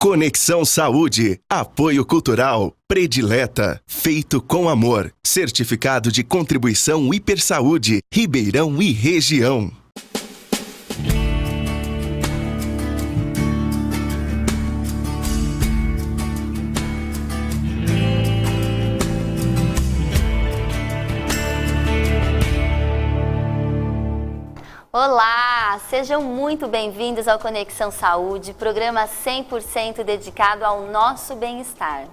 Conexão Saúde, apoio cultural, predileta, feito com amor, certificado de contribuição Hipersaúde, Ribeirão e região. Olá, sejam muito bem-vindos ao Conexão Saúde, programa 100% dedicado ao nosso bem-estar.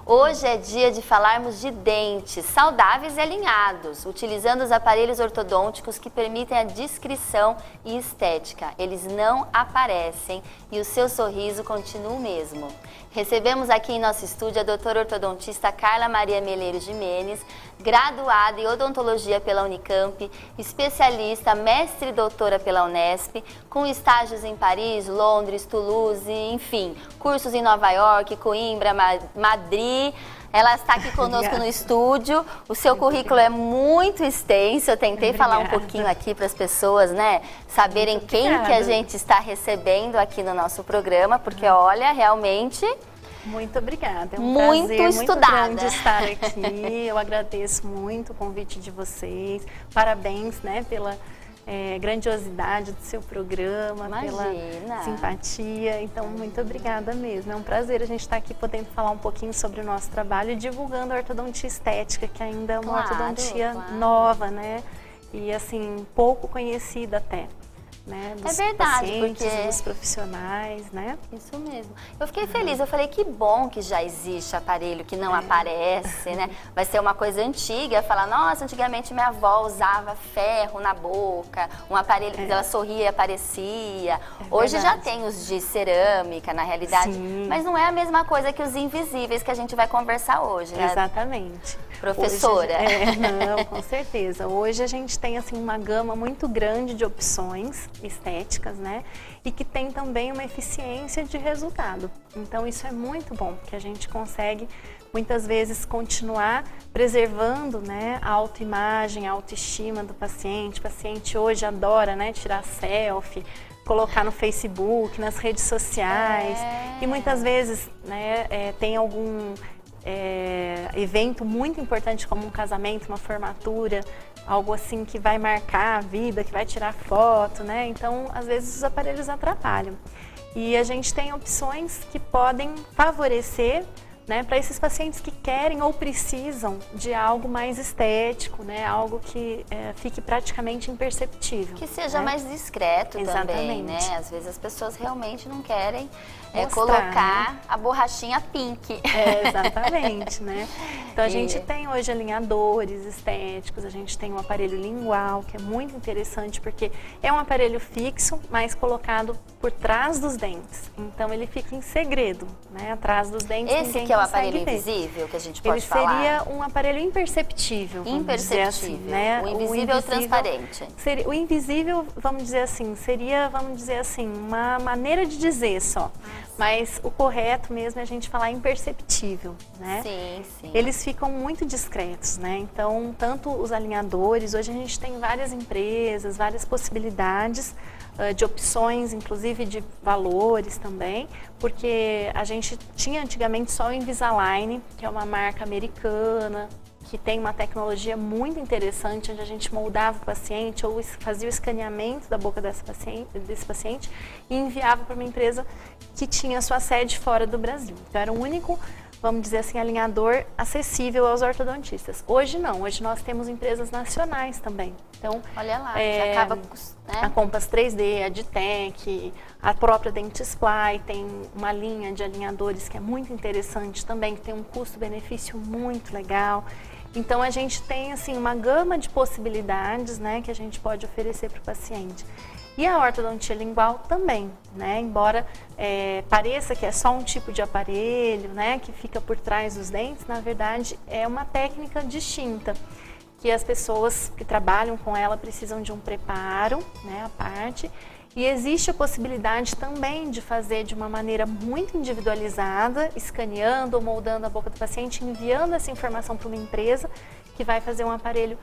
Hoje é dia de falarmos de dentes saudáveis e alinhados, utilizando os aparelhos ortodônticos que permitem a discrição e estética. Eles não aparecem e o seu sorriso continua o mesmo. Recebemos aqui em nosso estúdio a doutora ortodontista Carla Maria Meleiro Jimenez, graduada em odontologia pela Unicamp, especialista, mestre e doutora pela Unesp, com estágios em Paris, Londres, Toulouse, enfim, cursos em Nova York, Coimbra, Madrid. Ela está aqui conosco no estúdio. O seu currículo é muito extenso. Eu tentei falar um pouquinho aqui para as pessoas, né, saberem quem que a gente está recebendo aqui no nosso programa, porque olha, realmente... Muito obrigada, é um muito prazer estudada. Muito grande estar aqui. Eu agradeço muito o convite de vocês. Parabéns, né, pela grandiosidade do seu programa, Imagina. Pela simpatia. Então, muito obrigada mesmo. É um prazer a gente estar aqui podendo falar um pouquinho sobre o nosso trabalho e divulgando a ortodontia estética, que ainda é uma ortodontia nova, né? E assim, pouco conhecida até. Né, dos pacientes, dos profissionais, né? Isso mesmo. Eu fiquei feliz, eu falei que bom que já existe aparelho que não aparece, né? Vai ser uma coisa antiga, falar, nossa, antigamente minha avó usava ferro na boca, um aparelho que ela sorria e aparecia. Hoje já tem os de cerâmica, na realidade, mas não é a mesma coisa que os invisíveis que a gente vai conversar hoje, né? Exatamente. Professora. Hoje, não, com certeza. Hoje a gente tem assim uma gama muito grande de opções estéticas, né? E que tem também uma eficiência de resultado. Então isso é muito bom, porque a gente consegue muitas vezes continuar preservando, né, a autoimagem, a autoestima do paciente. O paciente hoje adora, né, tirar selfie, colocar no Facebook, nas redes sociais. E muitas vezes, né, tem algum evento muito importante como um casamento, uma formatura, algo assim que vai marcar a vida, que vai tirar foto, né? Então, às vezes os aparelhos atrapalham. E a gente tem opções que podem favorecer, né, para esses pacientes que querem ou precisam de algo mais estético, né, algo que fique praticamente imperceptível. Que seja mais discreto também, né? Às vezes as pessoas realmente não querem colocar a borrachinha pink. Exatamente, né? Então a gente tem hoje alinhadores estéticos, a gente tem um aparelho lingual, que é muito interessante, porque é um aparelho fixo, mas colocado por trás dos dentes. Então ele fica em segredo, né? Atrás dos dentes. Esse que é o aparelho invisível, que a gente pode falar? Ele seria um aparelho imperceptível. Imperceptível, assim, né? O invisível é o transparente. O invisível, vamos dizer assim, seria, uma maneira de dizer só. Mas o correto mesmo é a gente falar imperceptível, né? Sim, sim. Eles ficam muito discretos, né? Então, tanto os alinhadores, hoje a gente tem várias empresas, várias possibilidades de opções, inclusive de valores também, porque a gente tinha antigamente só o Invisalign, que é uma marca americana, que tem uma tecnologia muito interessante, onde a gente moldava o paciente ou fazia o escaneamento da boca desse paciente e enviava para uma empresa que tinha sua sede fora do Brasil. Então era o único, vamos dizer assim, alinhador acessível aos ortodontistas. Hoje não, hoje nós temos empresas nacionais também. Então, olha lá, que acaba, né? A Compass 3D, a Ditec, a própria Dentsply tem uma linha de alinhadores que é muito interessante também, que tem um custo-benefício muito legal. Então a gente tem assim uma gama de possibilidades, né, que a gente pode oferecer para o paciente. E a ortodontia lingual também, né? Embora pareça que é só um tipo de aparelho, né, que fica por trás dos dentes, na verdade é uma técnica distinta, que as pessoas que trabalham com ela precisam de um preparo, né, à parte. E existe a possibilidade também de fazer de uma maneira muito individualizada, escaneando ou moldando a boca do paciente, enviando essa informação para uma empresa que vai fazer um aparelho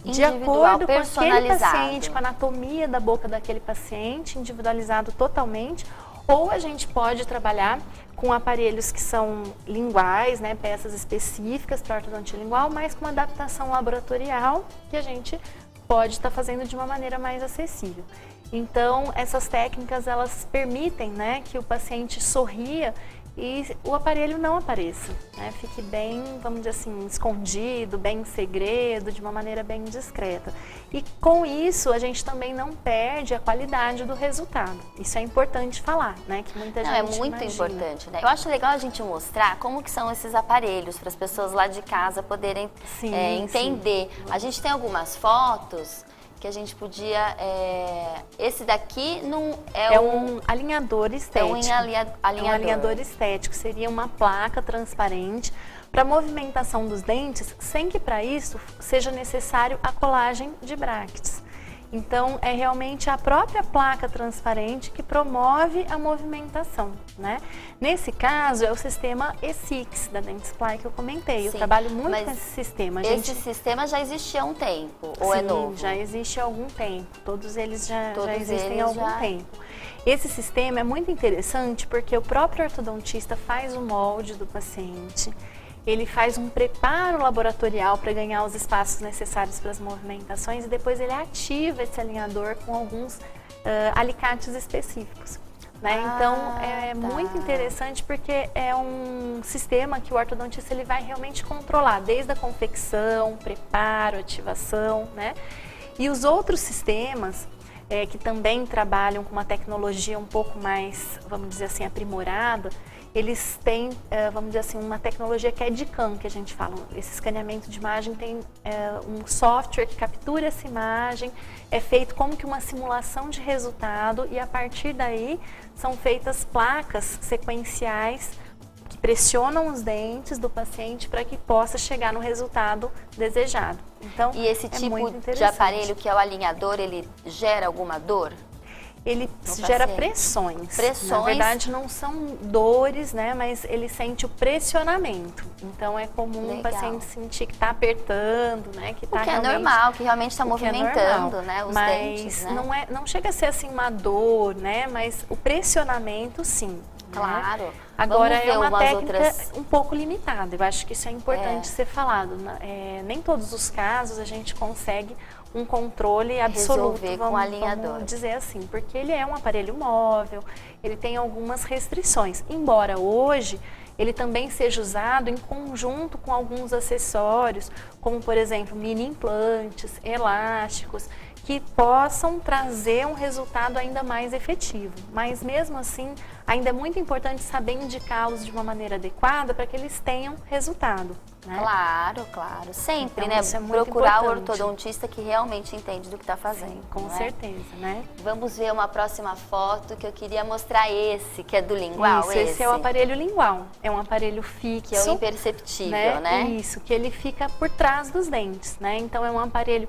de acordo com aquele paciente, com a anatomia da boca daquele paciente, individualizado totalmente, ou a gente pode trabalhar com aparelhos que são linguais, né, peças específicas para ortodontia lingual, mas com uma adaptação laboratorial que a gente pode estar fazendo de uma maneira mais acessível. Então, essas técnicas, elas permitem, né, que o paciente sorria e o aparelho não apareça, né? Fique bem, vamos dizer assim, escondido, bem em segredo, de uma maneira bem discreta. E com isso, a gente também não perde a qualidade do resultado. Isso é importante falar, né? Que muita gente é muito imagina. importante, né? Eu acho legal a gente mostrar como que são esses aparelhos para as pessoas lá de casa poderem entender. Sim. A gente tem algumas fotos que a gente podia... esse daqui não é um alinhador estético. É um alinhador estético. Seria uma placa transparente para movimentação dos dentes, sem que para isso seja necessário a colagem de brackets. Então, é realmente a própria placa transparente que promove a movimentação, né? Nesse caso, é o sistema E6 da Dentsply que eu comentei. Eu trabalho muito com esse sistema. Esse sistema já existia há um tempo, ou é novo? Sim, já existe há algum tempo. Todos eles já existem há algum tempo. Esse sistema é muito interessante porque o próprio ortodontista faz o molde do paciente, ele faz um preparo laboratorial para ganhar os espaços necessários para as movimentações e depois ele ativa esse alinhador com alguns alicates específicos. Né? Então, é muito interessante porque é um sistema que o ortodontista ele vai realmente controlar, desde a confecção, preparo, ativação, né? E os outros sistemas que também trabalham com uma tecnologia um pouco mais, vamos dizer assim, aprimorada, eles têm, vamos dizer assim, uma tecnologia que é DICAM, que a gente fala. Esse escaneamento de imagem tem um software que captura essa imagem, é feito como que uma simulação de resultado e a partir daí são feitas placas sequenciais que pressionam os dentes do paciente para que possa chegar no resultado desejado. Então, e esse tipo de aparelho que é o alinhador, ele gera alguma dor? Ele gera pressões. Na verdade, não são dores, né? Mas ele sente o pressionamento. Então, é comum o paciente sentir que está apertando, né? Que tá realmente, é normal, que realmente está movimentando, né? Os dentes, né? Mas não chega a ser assim uma dor, né? Mas o pressionamento, sim. Claro. Né? Agora, é uma técnica um pouco limitada. Eu acho que isso é importante ser falado. Nem todos os casos a gente consegue um controle absoluto, vamos dizer assim, porque ele é um aparelho móvel, ele tem algumas restrições, embora hoje ele também seja usado em conjunto com alguns acessórios, como por exemplo mini implantes, elásticos, que possam trazer um resultado ainda mais efetivo. Mas mesmo assim, ainda é muito importante saber indicá-los de uma maneira adequada para que eles tenham resultado. Né? Claro, claro. Sempre, então, né? Isso é muito procurar importante. o ortodontista que realmente entende do que está fazendo. Sim, com certeza, né? Vamos ver uma próxima foto que eu queria mostrar esse, que é do lingual. Esse é o aparelho lingual. É um aparelho fixo. Que é o imperceptível, né? Isso, que ele fica por trás dos dentes, né? Então, é um aparelho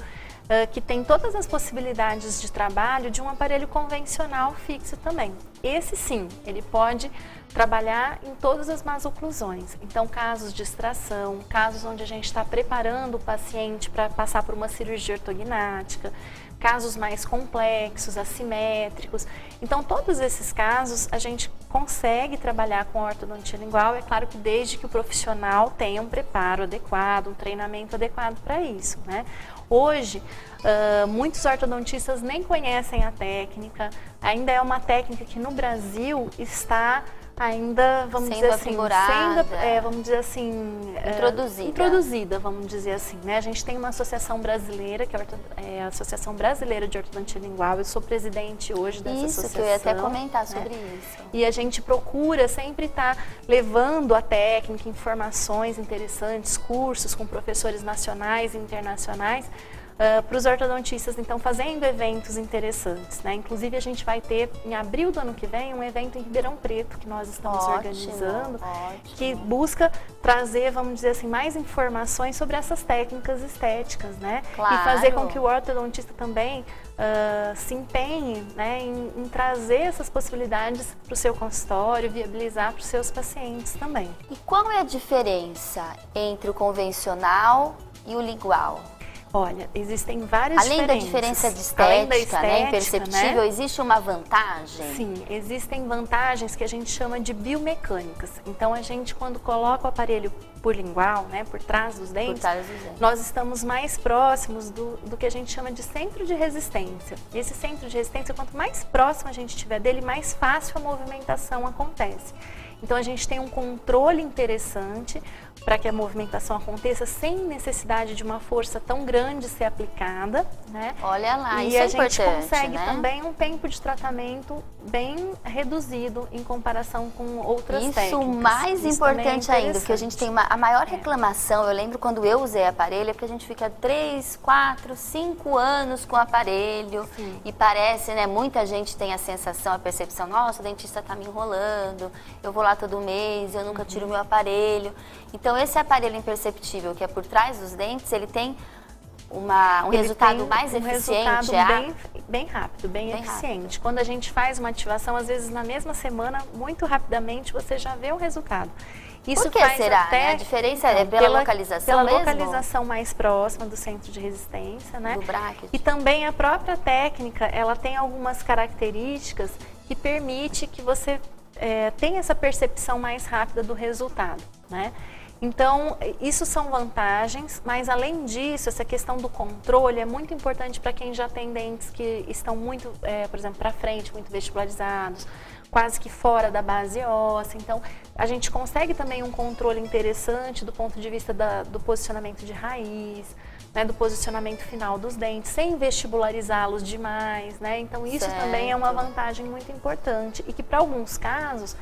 que tem todas as possibilidades de trabalho de um aparelho convencional fixo também. Esse sim, ele pode trabalhar em todas as masoclusões. Então, casos de extração, casos onde a gente está preparando o paciente para passar por uma cirurgia ortognática, casos mais complexos, assimétricos. Então, todos esses casos a gente consegue trabalhar com a ortodontia lingual, é claro que desde que o profissional tenha um preparo adequado, um treinamento adequado para isso, né? Hoje, muitos ortodontistas nem conhecem a técnica, ainda é uma técnica que no Brasil está ainda, vamos dizer assim, introduzida, vamos dizer assim, né? A gente tem uma associação brasileira, que é a Associação Brasileira de Ortodontia Lingual, eu sou presidente hoje dessa associação. Isso, que eu ia até comentar sobre isso. E a gente procura sempre estar levando a técnica, informações interessantes, cursos com professores nacionais e internacionais, para os ortodontistas, então, fazendo eventos interessantes, né? Inclusive, a gente vai ter, em abril do ano que vem, um evento em Ribeirão Preto, que nós estamos organizando, que busca trazer, vamos dizer assim, mais informações sobre essas técnicas estéticas, né? Claro. E fazer com que o ortodontista também se empenhe, né, em trazer essas possibilidades para o seu consultório, viabilizar para os seus pacientes também. E qual é a diferença entre o convencional e o lingual? Olha, existem várias Além da diferenças. diferença de Além da estética, né, imperceptível, né? existe uma vantagem? Sim, existem vantagens que a gente chama de biomecânicas. Então, a gente, quando coloca o aparelho por lingual, né, por trás dos dentes, nós estamos mais próximos do que a gente chama de centro de resistência. E esse centro de resistência, quanto mais próximo a gente estiver dele, mais fácil a movimentação acontece. Então, a gente tem um controle interessante para que a movimentação aconteça sem necessidade de uma força tão grande ser aplicada, né? Olha lá, e isso é importante. E a gente consegue, né, também um tempo de tratamento bem reduzido em comparação com outras técnicas. Isso mais importante ainda, porque a gente tem a maior reclamação, eu lembro quando eu usei aparelho, é porque a gente fica 3, 4, 5 anos com o aparelho. Sim. E parece, né, muita gente tem a sensação, a percepção, nossa, o dentista tá me enrolando, eu vou lá todo mês, eu nunca tiro meu aparelho. Então, esse aparelho imperceptível que é por trás dos dentes, ele tem um resultado mais eficiente? Resultado bem rápido, bem eficiente. Rápido. Quando a gente faz uma ativação, às vezes na mesma semana, muito rapidamente, você já vê o resultado. Isso por que faz será? Até, né? A diferença é pela localização pela mesmo? localização mais próxima do centro de resistência, né? Do bracket. E também a própria técnica, ela tem algumas características que permite que você tenha essa percepção mais rápida do resultado, né? Então, isso são vantagens, mas além disso, essa questão do controle é muito importante para quem já tem dentes que estão muito, por exemplo, para frente, muito vestibularizados, quase que fora da base óssea. Então, a gente consegue também um controle interessante do ponto de vista do posicionamento de raiz, né, do posicionamento final dos dentes, sem vestibularizá-los demais, né? Então, isso também é uma vantagem muito importante e que, para alguns casos,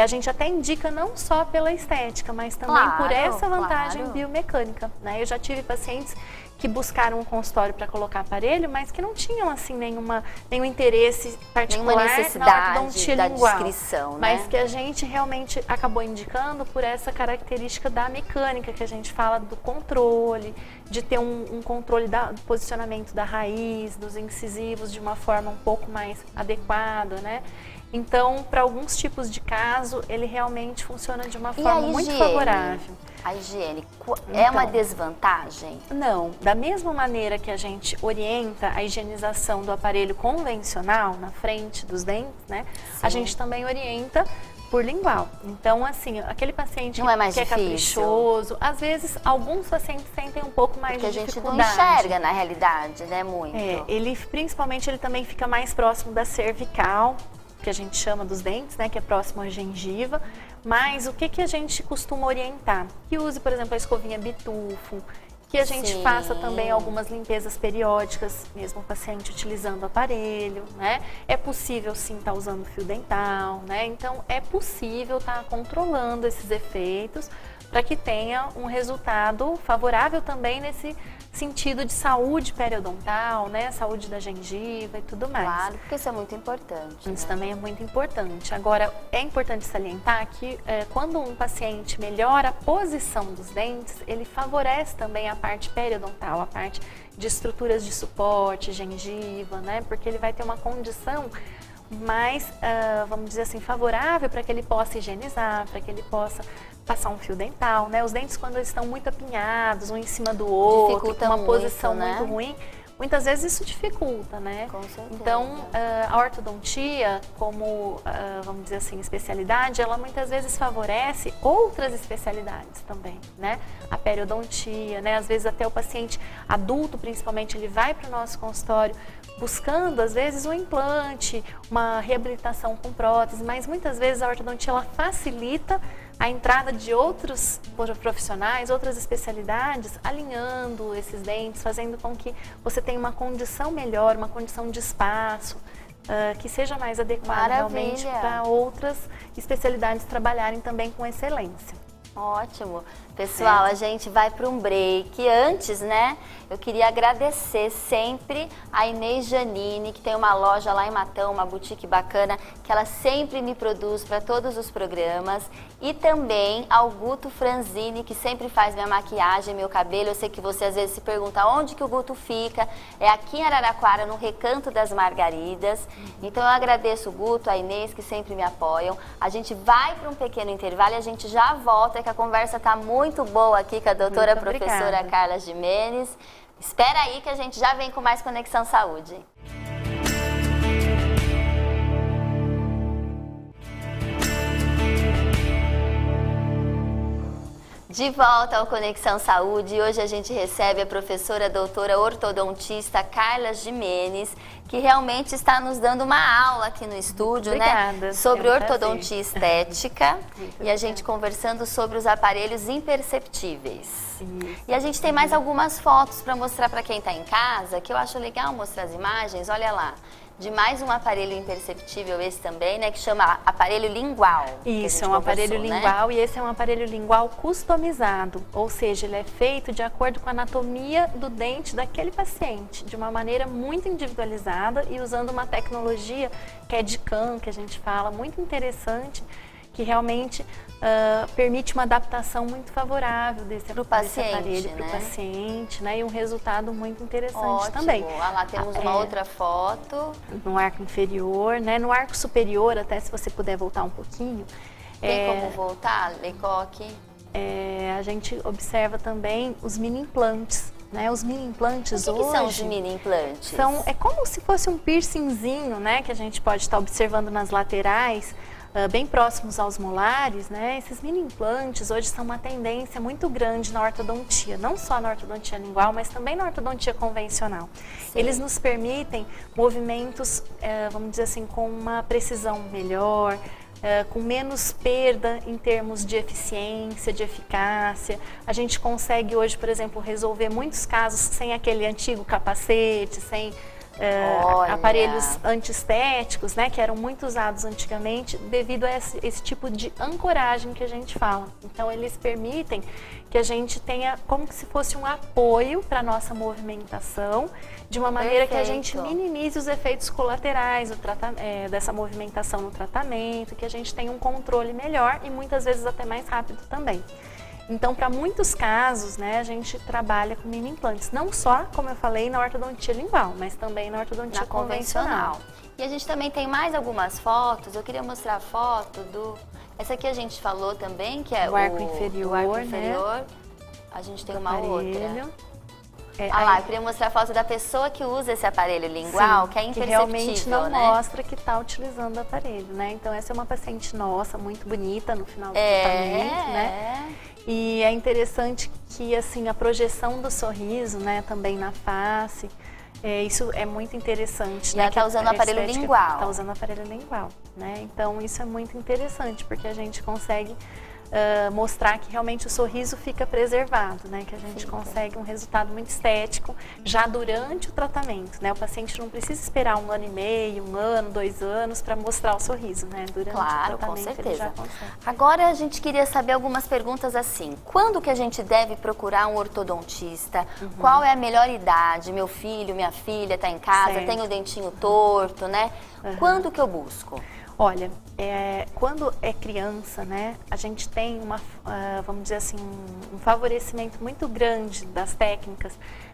a gente até indica não só pela estética, mas também por essa vantagem biomecânica, né? Eu já tive pacientes que buscaram um consultório para colocar aparelho, mas que não tinham assim nenhum interesse particular, nenhuma necessidade na ortodontia da lingual, descrição, né? mas que a gente realmente acabou indicando por essa característica da mecânica, que a gente fala do controle, de ter um controle do posicionamento da raiz, dos incisivos de uma forma um pouco mais adequada, né? Então, para alguns tipos de caso, ele realmente funciona de uma forma muito favorável. A higiene é uma desvantagem? Não. Da mesma maneira que a gente orienta a higienização do aparelho convencional na frente dos dentes, né? Sim. A gente também orienta por lingual. Então, assim, aquele paciente que é caprichoso, às vezes alguns pacientes sentem um pouco mais de dificuldade. Porque a gente não enxerga na realidade, né, muito. Principalmente ele também fica mais próximo da cervical, que a gente chama dos dentes, né, que é próximo à gengiva. Mas o que a gente costuma orientar? Que use, por exemplo, a escovinha bitufo, que a gente faça também algumas limpezas periódicas, mesmo o paciente utilizando o aparelho, né? É possível sim estar usando fio dental, né? Então é possível estar controlando esses efeitos para que tenha um resultado favorável também nesse sentido de saúde periodontal, né? Saúde da gengiva e tudo mais. Claro, porque isso é muito importante. Isso também é muito importante. Agora, é importante salientar que quando um paciente melhora a posição dos dentes, ele favorece também a parte periodontal, a parte de estruturas de suporte, gengiva, né? Porque ele vai ter uma condição mais, vamos dizer assim, favorável para que ele possa higienizar, para que ele possa passar um fio dental, né? Os dentes, quando eles estão muito apinhados, um em cima do outro, com uma posição muito ruim, muitas vezes isso dificulta, né? Com certeza. Então, a ortodontia, como, vamos dizer assim, especialidade, ela muitas vezes favorece outras especialidades também, né? A periodontia, né? Às vezes até o paciente adulto, principalmente, ele vai para o nosso consultório buscando, às vezes, um implante, uma reabilitação com prótese, mas muitas vezes a ortodontia, ela facilita a entrada de outros profissionais, outras especialidades, alinhando esses dentes, fazendo com que você tenha uma condição melhor, uma condição de espaço, que seja mais adequada realmente para outras especialidades trabalharem também com excelência. Ótimo. Pessoal, a gente vai para um break. Antes, né, eu queria agradecer sempre a Inês Janine, que tem uma loja lá em Matão, uma boutique bacana, que ela sempre me produz para todos os programas. E também ao Guto Franzini, que sempre faz minha maquiagem, meu cabelo. Eu sei que você às vezes se pergunta onde que o Guto fica. É aqui em Araraquara, no Recanto das Margaridas. Então eu agradeço o Guto, a Inês, que sempre me apoiam. A gente vai para um pequeno intervalo e a gente já volta, que a conversa está muito boa aqui com a doutora professora Carla Gimenez. Espera aí que a gente já vem com mais Conexão Saúde. De volta ao Conexão Saúde, e hoje a gente recebe a professora doutora ortodontista Carla Gimenez, que realmente está nos dando uma aula aqui no estúdio, Obrigada, sobre é um ortodontia estética e a prazer. gente conversando sobre os aparelhos imperceptíveis. Isso. E a gente tem mais algumas fotos para mostrar para quem está em casa, que eu acho legal mostrar as imagens, olha lá. De mais um aparelho imperceptível, esse também, né? Que chama aparelho lingual. Isso, é um aparelho lingual, e esse é um aparelho lingual customizado, ou seja, ele é feito de acordo com a anatomia do dente daquele paciente, de uma maneira muito individualizada e usando uma tecnologia que é de CAM, que a gente fala, muito interessante, que realmente permite uma adaptação muito favorável desse aparelho para o paciente, né? E um resultado muito interessante também. Olha lá, temos uma outra foto. No arco inferior, né? No arco superior, até se você puder voltar um pouquinho. Tem como voltar, Lecoque? A gente observa também os mini implantes. Né? Os mini implantes hoje... O que são os mini implantes? É como se fosse um piercingzinho, né? Que a gente pode estar observando nas laterais, bem próximos aos molares, né? Esses mini implantes hoje são uma tendência muito grande na ortodontia, não só na ortodontia lingual, mas também na ortodontia convencional. Sim. Eles nos permitem movimentos, vamos dizer assim, com uma precisão melhor, com menos perda em termos de eficiência, de eficácia. A gente consegue hoje, por exemplo, resolver muitos casos sem aquele antigo capacete, sem aparelhos antiestéticos, né, que eram muito usados antigamente devido a esse tipo de ancoragem que a gente fala. Então, eles permitem que a gente tenha como se fosse um apoio para a nossa movimentação, de uma maneira que a gente minimize os efeitos colaterais dessa movimentação no tratamento, que a gente tenha um controle melhor e muitas vezes até mais rápido também. Então, para muitos casos, né, a gente trabalha com mini implantes, não só, como eu falei, na ortodontia lingual, mas também na ortodontia convencional. E a gente também tem mais algumas fotos, eu queria mostrar a foto essa aqui a gente falou também, que é o arco inferior, o arco inferior. Né? A gente tem uma outra. Eu queria mostrar a foto da pessoa que usa esse aparelho lingual, sim, que é imperceptível, que realmente não né? mostra que está utilizando o aparelho, né? Então, essa é uma paciente nossa, muito bonita no final do tratamento, né? E é interessante que, assim, a projeção do sorriso, né, também na face, isso é muito interessante. E ela está usando o aparelho lingual. Está usando o aparelho lingual, né? Então, isso é muito interessante, porque a gente consegue mostrar que realmente o sorriso fica preservado, né? Que a gente consegue um resultado muito estético já durante o tratamento, né? O paciente não precisa esperar 1 ano e meio, 1 ano, 2 anos para mostrar o sorriso, né? Durante o tratamento, com certeza. ele já consegue. Agora a gente queria saber algumas perguntas assim. Quando que a gente deve procurar um ortodontista? Qual é a melhor idade? Meu filho, minha filha está em casa, tem o dentinho torto, né? Quando que eu busco? Olha, quando é criança, né, a gente tem vamos dizer assim, um favorecimento muito grande das técnicas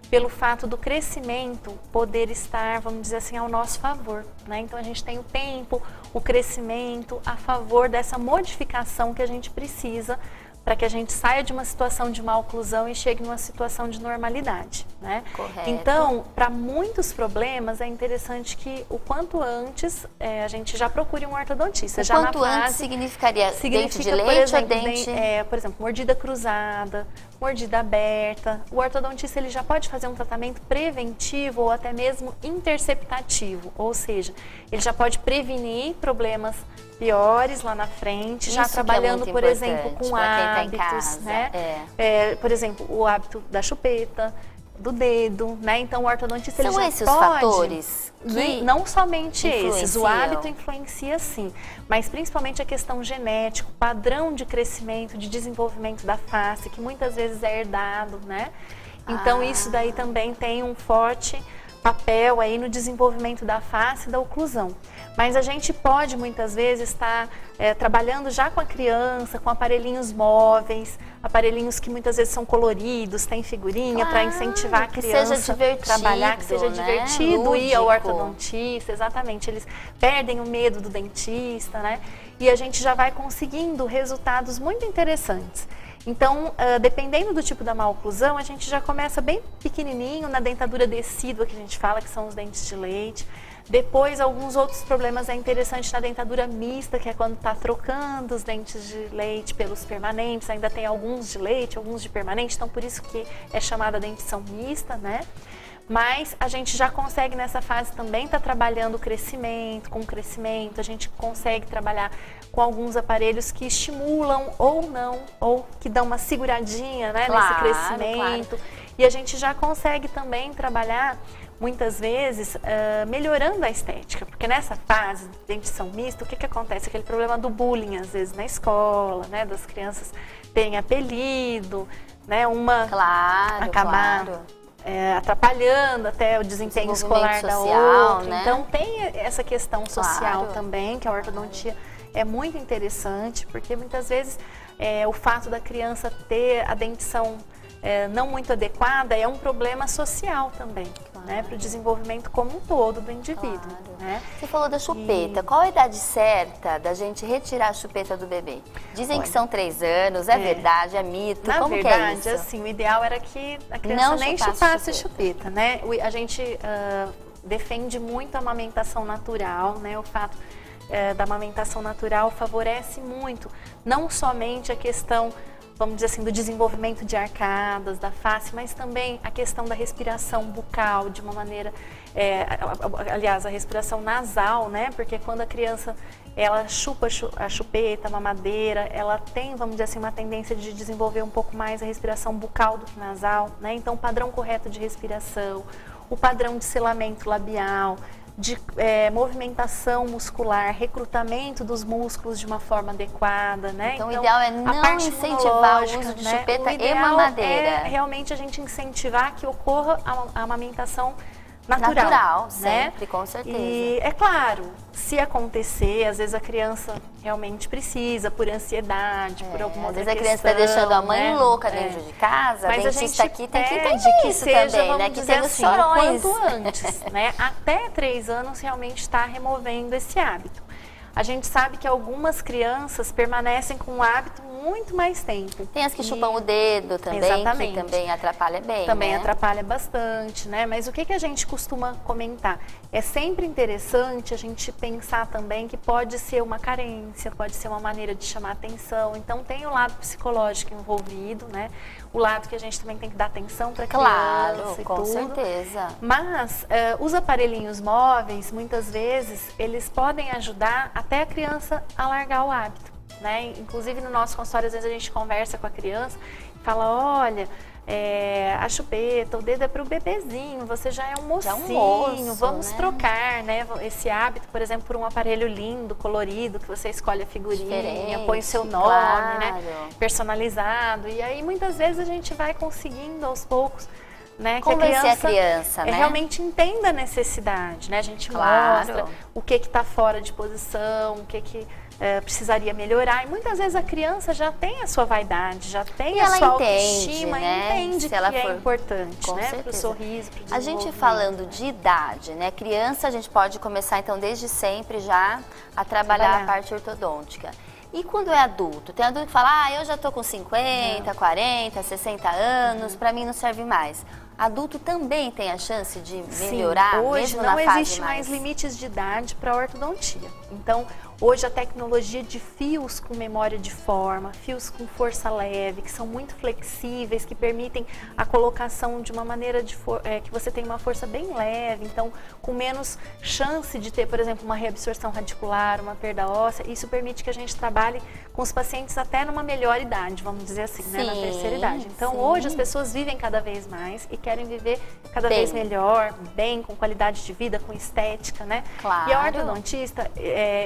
pelo fato do crescimento poder estar, vamos dizer assim, ao nosso favor, né? Então a gente tem o tempo, o crescimento a favor dessa modificação que a gente precisa para que a gente saia de uma situação de má oclusão e chegue numa situação de normalidade, né? Correto. Então, para muitos problemas, é interessante que o quanto antes a gente já procure um ortodontista. O quanto antes significaria dente de leite ou dente... por exemplo, mordida cruzada, mordida aberta. O ortodontista ele já pode fazer um tratamento preventivo ou até mesmo interceptativo, ou seja, ele já pode prevenir problemas piores lá na frente, já trabalhando, por exemplo, com hábitos, né? Por exemplo, o hábito da chupeta, do dedo, né? Então o ortodontista ele já pode... São esses os fatores que não somente esses, o hábito influencia sim, mas principalmente a questão genética, o padrão de crescimento, de desenvolvimento da face, que muitas vezes é herdado, né? Então isso daí também tem um forte papel aí no desenvolvimento da face e da oclusão. Mas a gente pode muitas vezes estar trabalhando já com a criança, com aparelhinhos móveis, aparelhinhos que muitas vezes são coloridos, tem figurinha para incentivar a criança a trabalhar, que seja divertido, ir ao ortodontista, exatamente. Eles perdem o medo do dentista, né? E a gente já vai conseguindo resultados muito interessantes. Então, dependendo do tipo da maloclusão, a gente já começa bem pequenininho na dentadura decídua, que a gente fala, que são os dentes de leite. Depois, alguns outros problemas é interessante na dentadura mista, que é quando está trocando os dentes de leite pelos permanentes. Ainda tem alguns de leite, alguns de permanente, então por isso que é chamada dentição mista, né? Mas a gente já consegue nessa fase também estar trabalhando o crescimento, com o crescimento, a gente consegue trabalhar com alguns aparelhos que estimulam ou não, ou que dão uma seguradinha, né, nesse crescimento. Claro. E a gente já consegue também trabalhar, muitas vezes, melhorando a estética, porque nessa fase de dentição mista, o que acontece? Aquele problema do bullying, às vezes, na escola, né, das crianças terem apelido, né, uma acabar... atrapalhando até o desempenho escolar da outra. Né? Então tem essa questão social também, que a ortodontia é muito interessante, porque muitas vezes o fato da criança ter a dentição não muito adequada é um problema social também, né, para o desenvolvimento como um todo do indivíduo. Né? Você falou da chupeta. Qual a idade certa da gente retirar a chupeta do bebê? Dizem que são 3 anos, é verdade, é mito. Na como verdade, que é isso? Assim, o ideal era que a criança não nem chupasse chupeta, né? A gente defende muito a amamentação natural, né? O fato da amamentação natural favorece muito, não somente a questão, vamos dizer assim, do desenvolvimento de arcadas, da face, mas também a questão da respiração bucal de uma maneira, aliás, a respiração nasal, né? Porque quando a criança, ela chupa a chupeta, a mamadeira, ela tem, vamos dizer assim, uma tendência de desenvolver um pouco mais a respiração bucal do que nasal, né? Então, o padrão correto de respiração, o padrão de selamento labial, de movimentação muscular, recrutamento dos músculos de uma forma adequada, né? Então o ideal é não incentivar o uso de chupeta e mamadeira. É realmente a gente incentivar que ocorra a amamentação natural, né? Sempre, com certeza. E é claro, se acontecer, às vezes a criança realmente precisa, por ansiedade, por alguma outra questão. Às vezes a criança está deixando a mãe louca dentro de casa, mas a dentista aqui tem que entender que isso seja, também, né? Que tem os assim, chorões. quanto antes, né? Até 3 anos realmente está removendo esse hábito. A gente sabe que algumas crianças permanecem com o hábito muito mais tempo. Tem as que chupam o dedo também, que também atrapalha bem, também atrapalha bastante, né? Mas o que a gente costuma comentar? É sempre interessante a gente pensar também que pode ser uma carência, pode ser uma maneira de chamar atenção. Então tem o lado psicológico envolvido, né? O lado que a gente também tem que dar atenção para a criança e com tudo. certeza. Mas os aparelhinhos móveis, muitas vezes, eles podem ajudar até a criança a largar o hábito, né? Inclusive no nosso consultório, às vezes a gente conversa com a criança e fala, olha, a chupeta, o dedo é para o bebezinho, você já é um mocinho, vamos trocar, né, esse hábito, por exemplo, por um aparelho lindo, colorido, que você escolhe a figurinha, põe o seu nome, né, personalizado, e aí muitas vezes a gente vai conseguindo aos poucos, né, que a criança né? realmente entenda a necessidade, né, a gente mostra o que está fora de posição, o que precisaria melhorar, e muitas vezes a criança já tem a sua vaidade, já tem a sua autoestima, entende que é importante, né, para o sorriso, para o desenvolvimento. A gente falando de idade, né, criança, a gente pode começar então desde sempre já a trabalhar a parte ortodôntica. E quando é adulto? Tem adulto que fala, eu já tô com 50, 40, 60 anos, para mim não serve mais. Adulto também tem a chance de melhorar, hoje mesmo não na fase existe mais limites de idade para a ortodontia. Então, hoje a tecnologia de fios com memória de forma, fios com força leve, que são muito flexíveis, que permitem a colocação de uma maneira que você tem uma força bem leve, então com menos chance de ter, por exemplo, uma reabsorção radicular, uma perda óssea. Isso permite que a gente trabalhe com os pacientes até numa melhor idade, vamos dizer assim, né, na terceira idade. Então hoje as pessoas vivem cada vez mais e querem viver cada vez melhor, bem, com qualidade de vida, com estética, né? Claro. E a ortodontista,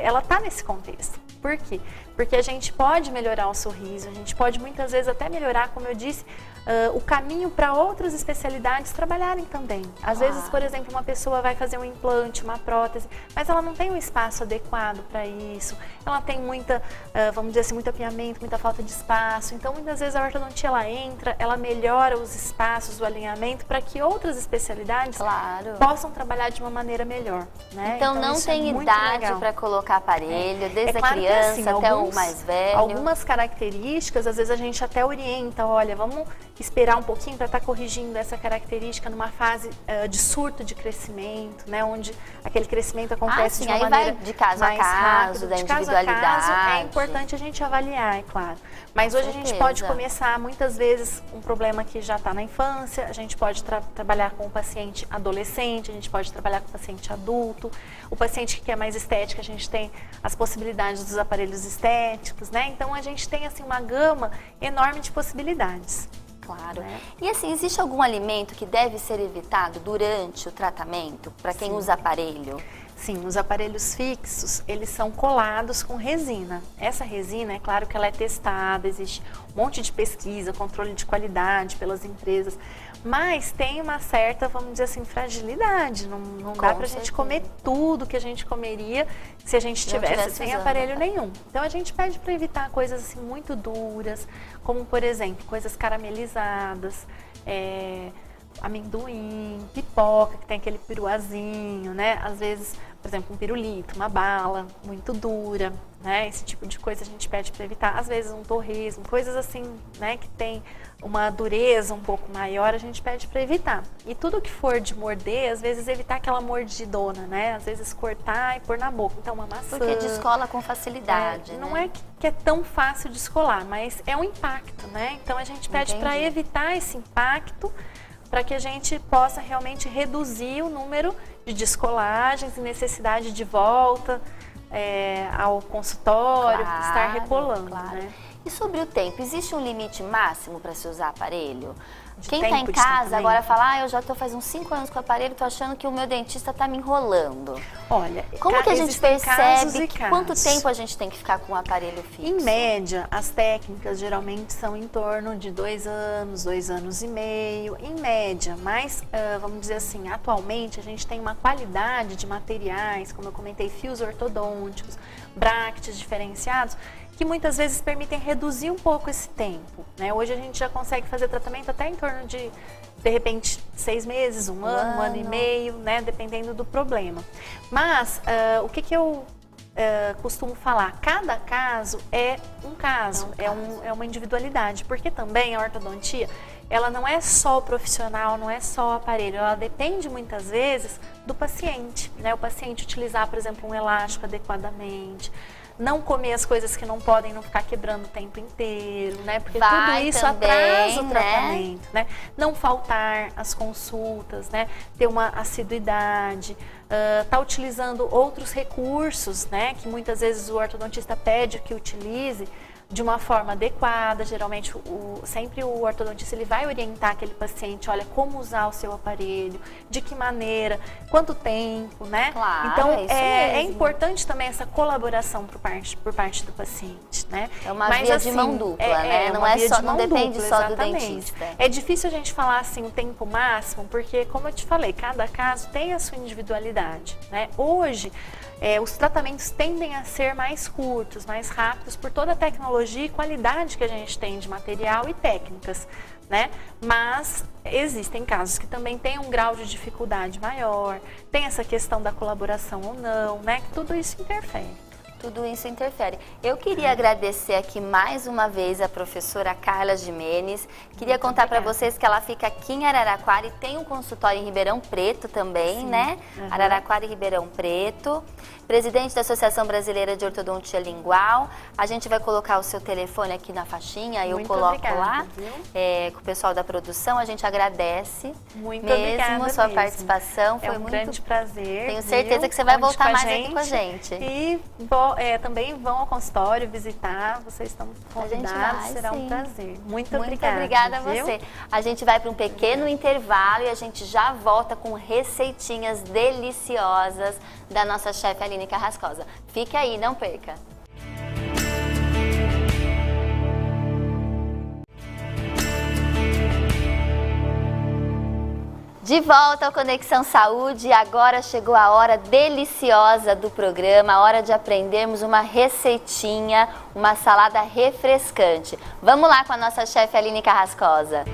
ela está nesse contexto. Por quê? Porque a gente pode melhorar o sorriso, a gente pode muitas vezes até melhorar, como eu disse, o caminho para outras especialidades trabalharem também. Às vezes, por exemplo, uma pessoa vai fazer um implante, uma prótese, mas ela não tem um espaço adequado para isso, ela tem muita, vamos dizer assim, muito apiamento, muita falta de espaço. Então, muitas vezes a ortodontia, ela entra, ela melhora os espaços, o alinhamento, para que outras especialidades possam trabalhar de uma maneira melhor, né? Então não tem idade para colocar aparelho, desde a criança até um ou mais velho. Algumas características, às vezes a gente até orienta, olha, vamos esperar um pouquinho para estar corrigindo essa característica numa fase de surto de crescimento, né, onde aquele crescimento acontece de uma maneira vai de caso mais a caso, rápida, da de caso individualidade. a caso, é importante a gente avaliar, é claro. Mas hoje a gente pode começar, muitas vezes, um problema que já está na infância, a gente pode trabalhar com o paciente adolescente, a gente pode trabalhar com o paciente adulto, o paciente que quer mais estética, a gente tem as possibilidades dos aparelhos estéticos, né? Então a gente tem assim uma gama enorme de possibilidades. Claro. E assim, existe algum alimento que deve ser evitado durante o tratamento, para quem usa aparelho? Sim, os aparelhos fixos, eles são colados com resina. Essa resina, é claro que ela é testada, existe um monte de pesquisa, controle de qualidade pelas empresas, mas tem uma certa, vamos dizer assim, fragilidade. Não dá pra gente comer tudo que a gente comeria se a gente tivesse sem aparelho nenhum. Então a gente pede para evitar coisas assim muito duras, como por exemplo, coisas caramelizadas, amendoim, pipoca, que tem aquele piruazinho, né? Às vezes, por exemplo, um pirulito, uma bala muito dura, né? Esse tipo de coisa a gente pede para evitar. Às vezes um torresmo, coisas assim, né? Que tem uma dureza um pouco maior, a gente pede para evitar. E tudo que for de morder, às vezes evitar aquela mordidona, né? Às vezes cortar e pôr na boca. Então uma maçã. Porque descola com facilidade, Não é que é tão fácil descolar, mas é um impacto, né? Então a gente pede para evitar esse impacto, para que a gente possa realmente reduzir o número de descolagens e necessidade de volta ao consultório, estar recolando. Né? E sobre o tempo, existe um limite máximo para se usar aparelho? Quem está em casa agora fala, eu já estou faz uns 5 anos com o aparelho, estou achando que o meu dentista está me enrolando. Olha, como que a gente percebe quanto tempo a gente tem que ficar com o aparelho fixo? Em média, as técnicas geralmente são em torno de 2 anos, 2 anos e meio, em média. Mas, vamos dizer assim, atualmente a gente tem uma qualidade de materiais, como eu comentei, fios ortodônticos, brackets diferenciados, que muitas vezes permitem reduzir um pouco esse tempo, né? Hoje a gente já consegue fazer tratamento até em torno de repente, 6 meses, um ano e meio, né? Dependendo do problema. Mas, o que eu costumo falar? Cada caso é um caso, é uma individualidade, porque também a ortodontia, ela não é só o profissional, não é só o aparelho, ela depende muitas vezes do paciente, né? O paciente utilizar, por exemplo, um elástico adequadamente, não comer as coisas que não podem, não ficar quebrando o tempo inteiro, né? Porque tudo isso atrasa o tratamento, né? Não faltar as consultas, né? Ter uma assiduidade, tá utilizando outros recursos, né? Que muitas vezes o ortodontista pede que utilize de uma forma adequada. Geralmente, sempre o ortodontista ele vai orientar aquele paciente, olha, como usar o seu aparelho, de que maneira, quanto tempo, né? Claro, então, é importante também essa colaboração por parte do paciente, né? É uma via de mão dupla, né? Não depende só do dentista. É difícil a gente falar assim o tempo máximo, porque, como eu te falei, cada caso tem a sua individualidade, né? Hoje, os tratamentos tendem a ser mais curtos, mais rápidos, por toda a tecnologia e qualidade que a gente tem de material e técnicas, né? Mas existem casos que também têm um grau de dificuldade maior, tem essa questão da colaboração ou não, né? Que tudo isso interfere. Tudo isso interfere. Eu queria agradecer aqui mais uma vez a professora Carla Gimenez. Queria contar para vocês que ela fica aqui em Araraquara e tem um consultório em Ribeirão Preto também, né? Araraquara e Ribeirão Preto. Presidente da Associação Brasileira de Ortodontia Lingual. A gente vai colocar o seu telefone aqui na faixinha, eu coloco lá com o pessoal da produção. A gente agradece mesmo a sua participação. Foi um grande prazer. Tenho certeza que você vai voltar mais aqui com a gente. E também vão ao consultório visitar, vocês estão convidados, será um prazer. Muito obrigada a você. A gente vai para um pequeno intervalo e a gente já volta com receitinhas deliciosas da nossa chefe Aline Carrascosa. Fique aí, não perca! De volta ao Conexão Saúde, agora chegou a hora deliciosa do programa, a hora de aprendermos uma receitinha, uma salada refrescante. Vamos lá com a nossa chefe Aline Carrascosa.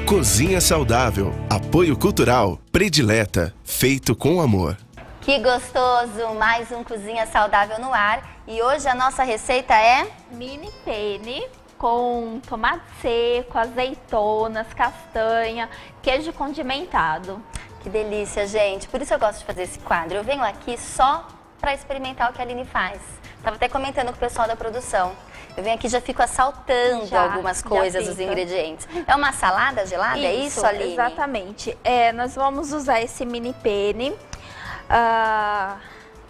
Cozinha saudável, apoio cultural, predileta, feito com amor. Que gostoso! Mais um Cozinha Saudável no ar. E hoje a nossa receita é mini penne com tomate seco, azeitonas, castanha, queijo condimentado. Que delícia, gente. Por isso eu gosto de fazer esse quadro. Eu venho aqui só para experimentar o que a Aline faz. Estava até comentando com o pessoal da produção. Eu venho aqui e já fico assaltando algumas coisas, os ingredientes. É uma salada gelada? É isso, Aline? Exatamente. Nós vamos usar esse mini penne.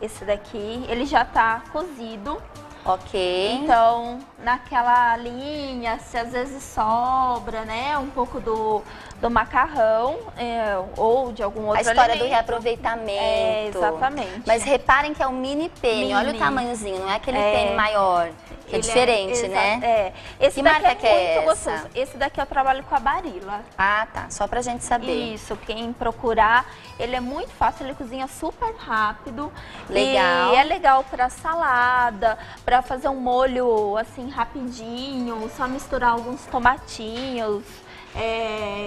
Esse daqui, ele já tá cozido. Ok. Então, naquela linha, se às vezes sobra, né, um pouco do macarrão ou de algum outro alimento. A história alimento. do reaproveitamento. Exatamente. Mas reparem que é um mini penne. Olha o tamanhozinho, não é aquele penne maior. Que é diferente, né? Esse que daqui marca que é muito essa? gostoso. Esse daqui eu trabalho com a Barilla. Ah, tá. Só pra gente saber. Isso, quem procurar, ele é muito fácil, ele cozinha super rápido. Legal. E é legal pra salada, pra fazer um molho assim rapidinho, só misturar alguns tomatinhos,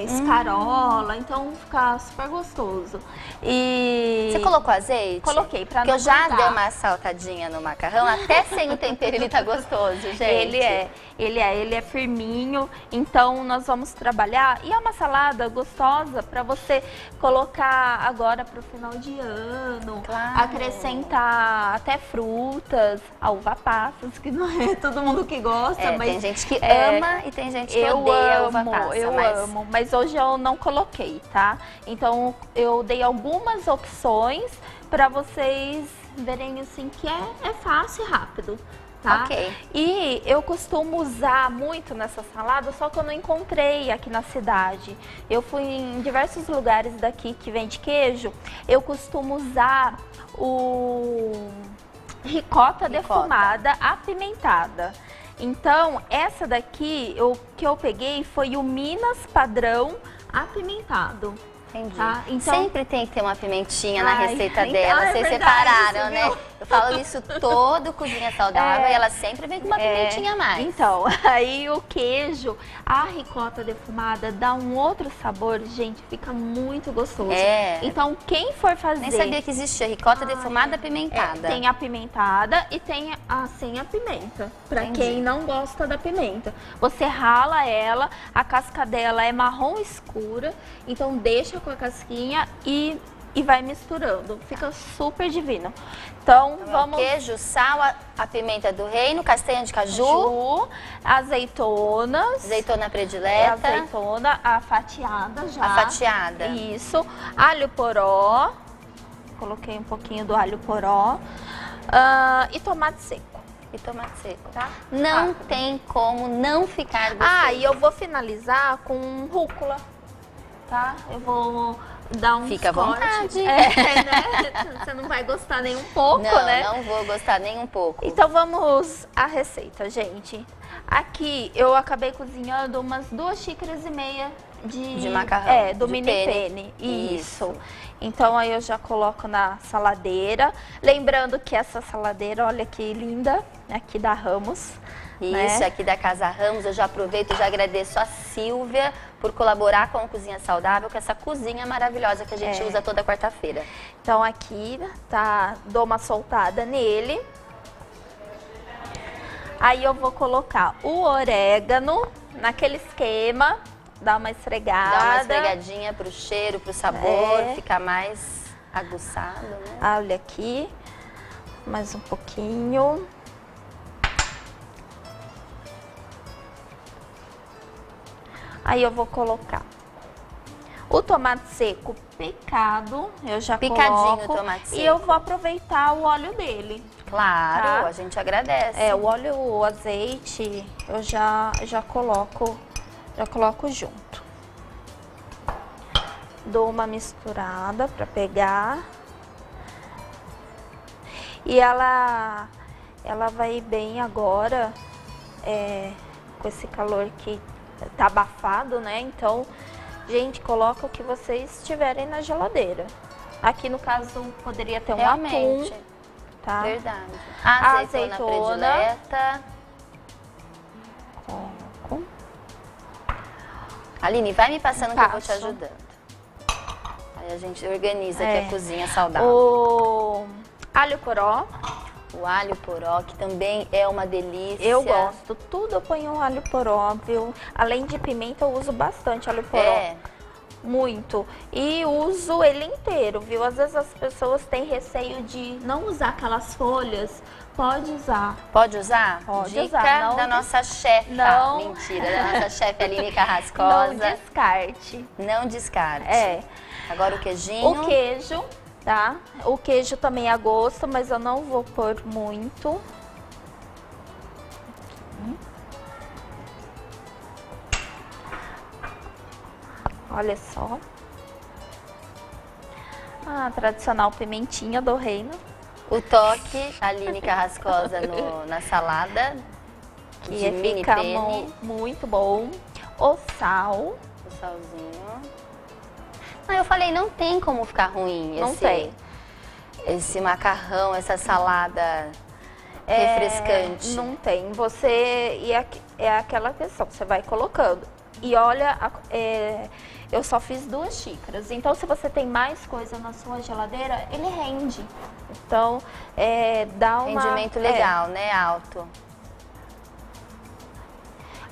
escarola, então fica super gostoso. E você colocou azeite? Coloquei, pra Porque não eu já grudar. dei uma saltadinha no macarrão, até sem o tempero ele tá gostoso, gente. Ele é firminho, então nós vamos trabalhar. E é uma salada gostosa para você colocar agora para o final de ano, Claro. acrescentar até frutas, a uva passas, que não é todo mundo que gosta, mas tem gente que ama e tem gente que odeia a uva passa. Eu amo, mas hoje eu não coloquei, tá? Então eu dei algumas opções para vocês verem assim que é fácil e rápido. Tá? Ok. E eu costumo usar muito nessa salada, só que eu não encontrei aqui na cidade. Eu fui em diversos lugares daqui que vende queijo. Eu costumo usar o ricota defumada apimentada. Então, essa daqui, o que eu peguei foi o Minas Padrão apimentado. Entendi. Tá? Então, sempre tem que ter uma pimentinha na Ai, receita então dela. é Vocês verdade, separaram, isso, né? viu? Eu falo isso todo Cozinha Saudável e ela sempre vem com uma pimentinha a mais. Então, aí o queijo, a ricota defumada dá um outro sabor, gente, fica muito gostoso. Então, quem for fazer... Nem sabia que existia ricota defumada apimentada. Tem a pimentada e tem a sem a pimenta, pra quem não gosta da pimenta. Você rala ela, a casca dela é marrom escura, então deixa com a casquinha e vai misturando. Fica super divino. Então, vamos... Queijo, sal, a pimenta do reino, castanha de caju, azeitonas. Azeitona predileta. Azeitona, a fatiada já. A fatiada. Isso. Alho poró. Coloquei um pouquinho do alho poró. E tomate seco. E tomate seco. Tá? Não tem como não ficar gostoso. E eu vou finalizar com rúcula. Tá? Eu vou dar um Fica à vontade. Né? Você não vai gostar nem um pouco, né? Não vou gostar nem um pouco. Então vamos à receita, gente. Aqui eu acabei cozinhando umas 2,5 xícaras de macarrão. Do mini penne. Isso. Então aí eu já coloco na saladeira. Lembrando que essa saladeira, olha que linda, aqui da Ramos. Isso, aqui da Casa Ramos, eu já aproveito e já agradeço a Silvia por colaborar com a Cozinha Saudável, com essa cozinha maravilhosa que a gente usa toda quarta-feira. Então aqui, dou uma soltada nele. Aí eu vou colocar o orégano naquele esquema, dar uma esfregada. Dá uma esfregadinha pro cheiro, pro sabor, ficar mais aguçado, né? Olha aqui, mais um pouquinho. Aí eu vou colocar o tomate seco picado, eu já Picadinho coloco. o tomate seco. E eu vou aproveitar o óleo dele. Claro, Tá? a gente agradece. O óleo, o azeite, eu já coloco junto. Dou uma misturada para pegar. E ela vai bem agora, com esse calor que tá abafado, né? Então, gente, coloca o que vocês tiverem na geladeira. Aqui no caso poderia ter um Realmente. atum, tá? Verdade. A azeitona predileta. Coloco. Aline, vai me passando que eu vou te Passo. ajudando. Aí a gente organiza aqui a cozinha saudável. Alho poró. O alho poró, que também é uma delícia. Eu gosto. Tudo eu ponho um alho poró, viu? Além de pimenta, eu uso bastante alho poró. É. Muito. E uso ele inteiro, viu? Às vezes as pessoas têm receio de não usar aquelas folhas. Pode usar. Pode usar? Pode Dica usar, não da nossa chefa. não. Mentira, da nossa chefe Aline Carrascosa. Não descarte. Não descarte. É. Agora o queijinho. O queijo, tá? O queijo também é a gosto, mas eu não vou pôr muito. Olha só. A tradicional pimentinha do reino. O toque, Aline Carrascosa na salada. De mini fica penne. muito bom. O sal. O salzinho. Não, eu falei, não tem como ficar ruim Não tem. Esse macarrão, essa salada refrescante. Não tem. É aquela questão, você vai colocando. E olha, eu só fiz 2 xícaras. Então, se você tem mais coisa na sua geladeira, ele rende. Então, dá uma... Rendimento legal, né? Alto.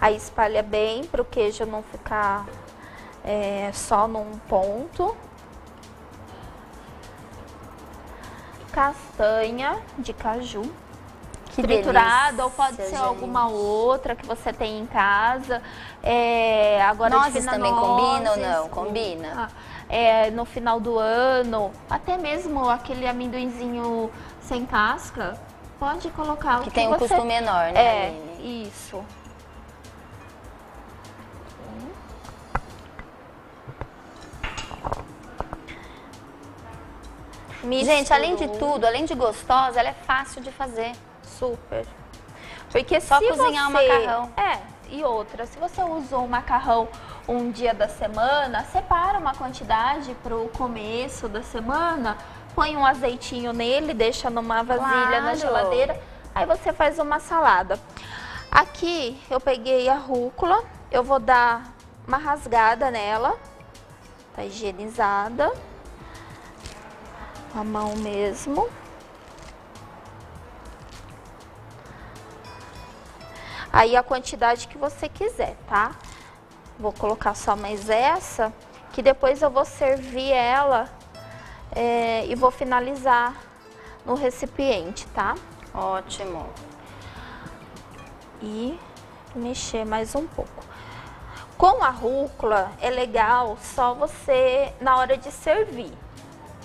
Aí espalha bem para o queijo não ficar só num ponto. Castanha de caju. Que Triturada, delícia, ou pode ser gente. alguma outra que você tem em casa. Agora Nozes de fina, também combina ou nozes, não? Combina. No final do ano, até mesmo aquele amendoinzinho sem casca, pode colocar. Que tem um custo menor, né, Aline? Isso. Gente, além de tudo, além de gostosa, ela é fácil de fazer. Super. Porque Só se cozinhar o você... macarrão. E outra, se você usou o macarrão um dia da semana, separa uma quantidade para o começo da semana, põe um azeitinho nele, deixa numa vasilha na Claro. geladeira, aí você faz uma salada. Aqui eu peguei a rúcula, eu vou dar uma rasgada nela, tá higienizada, com a mão mesmo. Aí a quantidade que você quiser, tá? Vou colocar só mais essa, que depois eu vou servir ela e vou finalizar no recipiente, tá? Ótimo. E mexer mais um pouco. Com a rúcula é legal só você na hora de servir.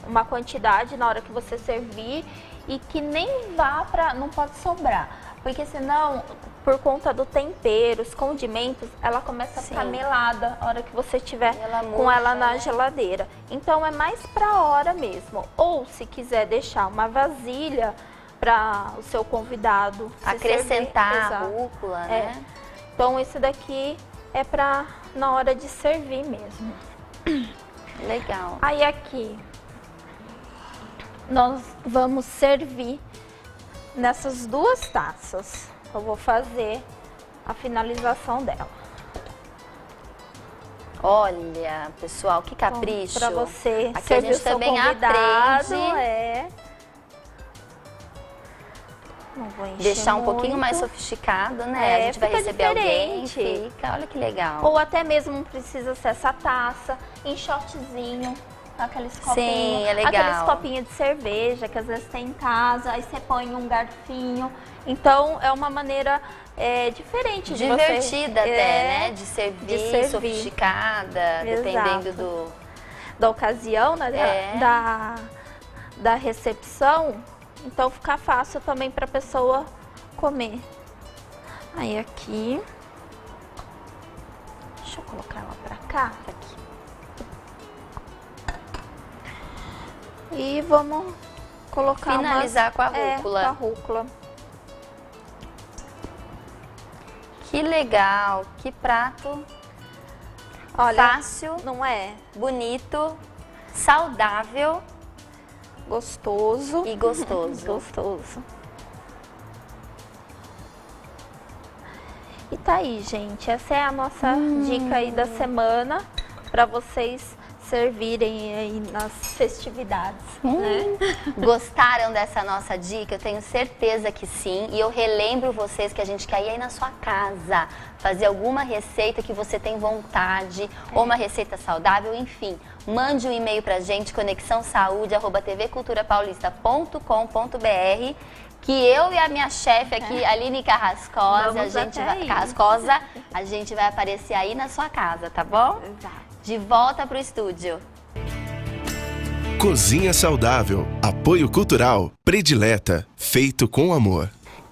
Uma quantidade na hora que você servir e que nem vá pra... não pode sobrar. Porque senão, por conta do tempero, os condimentos, ela começa a ficar Sim. melada a hora que você tiver Ela com murcha, ela na né? geladeira. Então é mais pra hora mesmo. Ou se quiser deixar uma vasilha para o seu convidado se Acrescentar servir. a Exato. rúcula, né? Então esse daqui é pra na hora de servir mesmo. Legal. Aí aqui nós vamos servir nessas 2 taças. Eu vou fazer a finalização dela. Olha, pessoal, que capricho. Para você Aqui a servir gente o seu também convidado, aprende. Não vou encher Deixar um pouquinho muito. mais sofisticado, né? A gente vai fica receber alguém, diferente. fica, olha que legal. Ou até mesmo não precisa ser essa taça, em shotzinho, aqueles copinhos. Sim, é legal. Aqueles copinhos de cerveja que às vezes tem em casa, aí você põe um garfinho. Então é uma maneira diferente de você... Divertida até, né? De servir, sofisticada, dependendo Exato. Da ocasião, né? É. Da recepção. Então fica fácil também para a pessoa comer. Aí aqui, deixa eu colocar ela para cá. Aqui. E vamos colocar Finalizar com a rúcula. com a rúcula. Que legal, que prato Olha, fácil, não é? bonito, saudável Gostoso. e gostoso. Gostoso. E tá aí, gente. Essa é a nossa dica aí da semana para vocês servirem aí nas festividades, né? Gostaram dessa nossa dica? Eu tenho certeza que sim. E eu relembro vocês que a gente quer ir aí na sua casa, fazer alguma receita que você tem vontade, ou uma receita saudável, enfim. Mande um e-mail pra gente, conexãosaude@tvculturapaulista.com.br, que eu e a minha chefe aqui, Aline Carrascosa, a gente vai aparecer aí na sua casa, tá bom? Exato. De volta pro estúdio. Cozinha saudável, apoio cultural, predileta, feito com amor.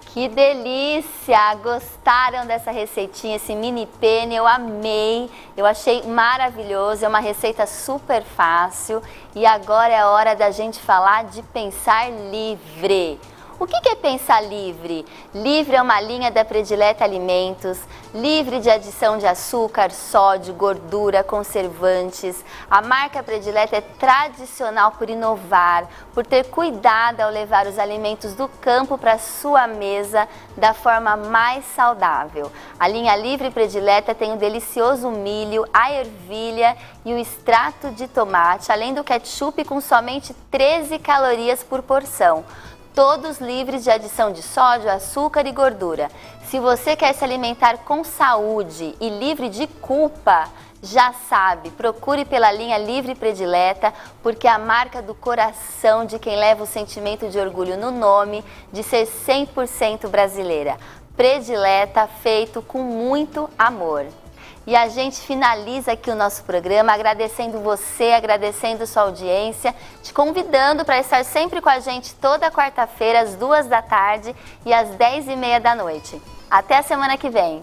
Que delícia! Gostaram dessa receitinha, esse mini penne? Eu amei, eu achei maravilhoso, é uma receita super fácil. E agora é a hora da gente falar de pensar livre. O que é pensar livre? Livre é uma linha da Predileta Alimentos, livre de adição de açúcar, sódio, gordura, conservantes. A marca Predileta é tradicional por inovar, por ter cuidado ao levar os alimentos do campo para sua mesa da forma mais saudável. A linha Livre Predileta tem o delicioso milho, a ervilha e o extrato de tomate, além do ketchup com somente 13 calorias por porção. Todos livres de adição de sódio, açúcar e gordura. Se você quer se alimentar com saúde e livre de culpa, já sabe, procure pela linha Livre Predileta, porque é a marca do coração de quem leva o sentimento de orgulho no nome de ser 100% brasileira. Predileta, feito com muito amor. E a gente finaliza aqui o nosso programa agradecendo você, agradecendo sua audiência, te convidando para estar sempre com a gente toda quarta-feira às 14h e às 10h30. Até a semana que vem!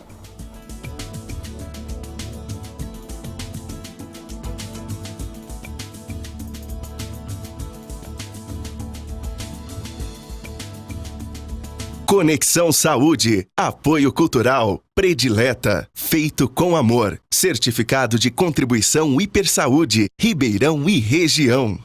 Conexão Saúde, apoio cultural, predileta, feito com amor, certificado de contribuição Hipersaúde, Ribeirão e região.